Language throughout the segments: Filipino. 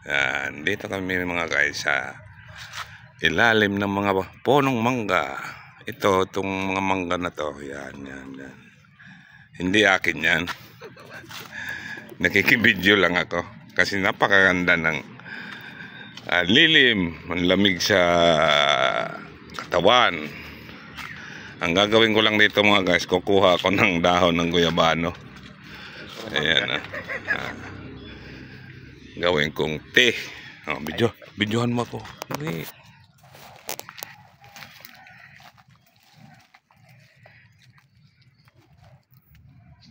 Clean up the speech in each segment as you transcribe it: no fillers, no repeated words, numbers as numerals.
Yan, dito kami mga guys sa ilalim ng mga punong mangga. Itong mga mangga na to. Yan. Hindi akin yan. Nakikibidyo lang ako. Kasi napakaganda ng lilim. Ang lamig sa katawan. Ang gagawin ko lang dito mga guys, kukuha ako ng dahon ng guyabano. Ayan. Gawin kong tea. Videohan mo ako. Hindi.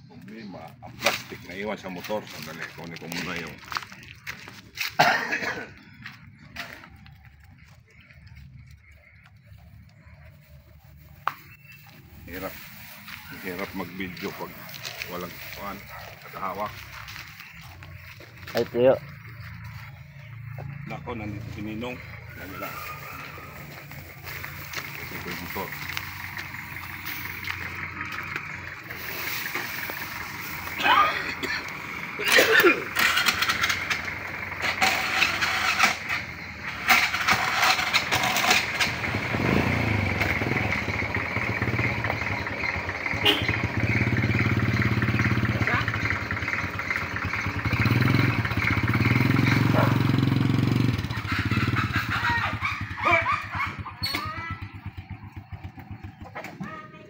Problema, ang plastic na iwan sa motor. Sandali, kunin ko muna yung hirap mag-video pag walang kuhan at hawak. Ay, tiyo. Nako, nandito si Ninong. Nandito. Ito yung motor.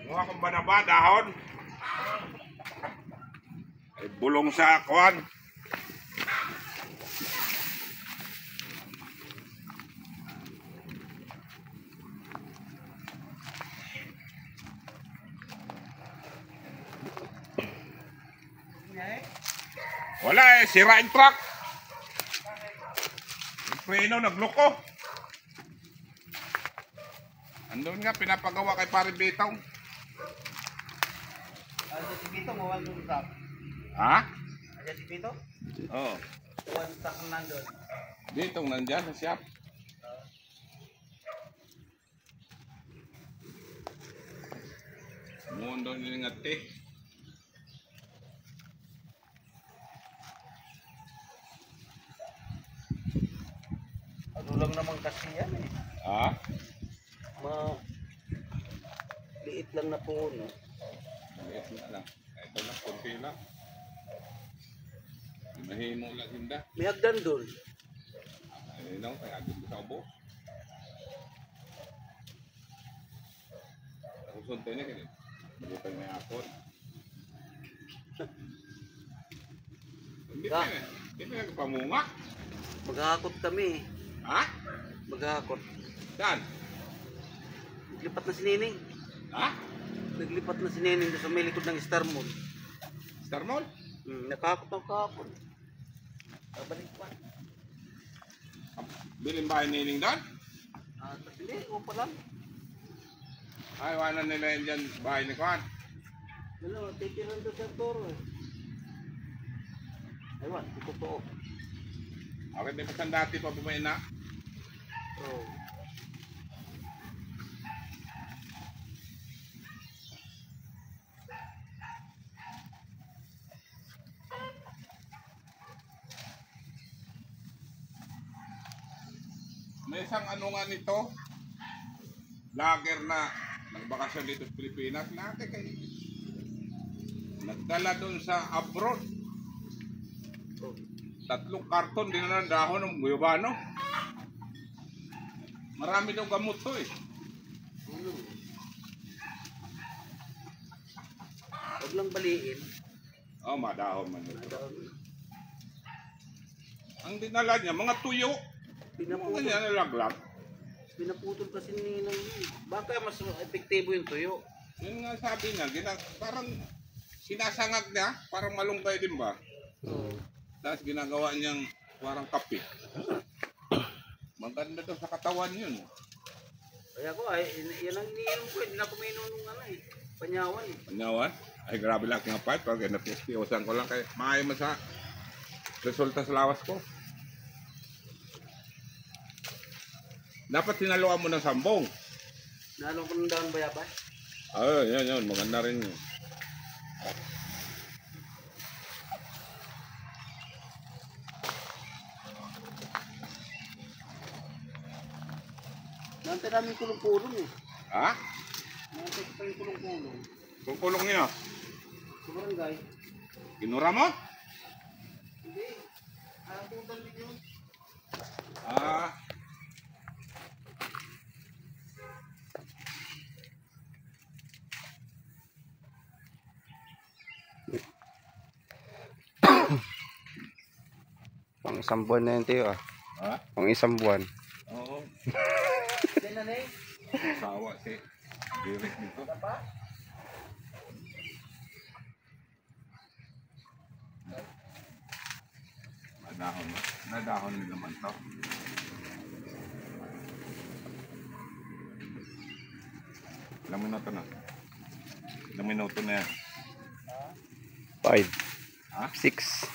Mukha kong banaba, dahon. Ay bulong sa kuhan. Wala sira yung truck. Yung preno nagloko. Andun nga, pinapagawa kay Pare Bitaw. Si Pito, mawal yung truck. Ha? Ayan si Pito? Oo. One truck nandun. Dito, nandyan sa shop. Mundo nilingat eh. Ano lang naman kasi yan eh. Ha? Liit lang na puno. Maliit na lang. Ito lang, kunti lang. Mahimo lang hinda. May hagdan doon. Ayun lang, kaya agad ko sa ubo. Ako sunto niya ganyan. Mabutan may akon. Hindi pa nagpamunga. Maghahakot kami. Ha? Maghahakot. Saan? Naglipat na si Nining. Ha? Naglipat na si Nining doon sa may likod ng Star Mall. Star Mall? Nakahakot ng kahapon. Babalik pa. Bilin ba yung nining doon? Tapos hindi, o pa lang. Ay, wala nila yun dyan bahay ni Kwan. Ano, titiran doon sa toro eh. Aywan, totoo. Okay, di pa saan dati pa bumayin na? Oo. May isang ano nga nito, vlogger na nagbakasyon dito sa Pilipinas, nagdala doon sa abroad. 3 karton din na ng dahon ng guyabano. Marami daw gamot to eh. Huwag lang baliin. Oh, madahon man ito. Ang dinala niya, mga tuyo. Mga ganyan nalaglag. Pinaputol kasi ni Ninang. Baka mas epektibo yung tuyo. Yun nga sabi niya, parang sinasangag niya, parang malunggay din ba? Oo. Tapos ginagawa niyang parang kape. Maganda daw sa katawan yun. Kaya ko ay, yan ang iniinom ko. Hindi na ako may inom nung ano eh. Panyawan eh. Panyawan? Ay grabe lang nga pipe. Pag napistiyosan ko lang kaya maayon mo sa resulta sa lawas ko. Dapat sinaluan mo ng sambong. Nalo ko ng daon bayabas. Yun. Maganda rin yun. Nantay namin kulong-kulong eh. Ha? Nantay ko pa yung kulong-kulong. Kung kulong niyo. Sa barangay. Ginura mo? Hindi. Putan din yun. Ah. Pang isang buwan na yun, Teo, ah. Ha? Pang isang buwan. Oo. Yan na eh. Sawa si Derek nito. Nadahon. Nadahon din naman to. Ilang minuto na? Ilang minuto na yan? 5. Ha? 6.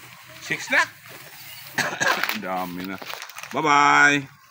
6 na? Ang dami na. Bye-bye!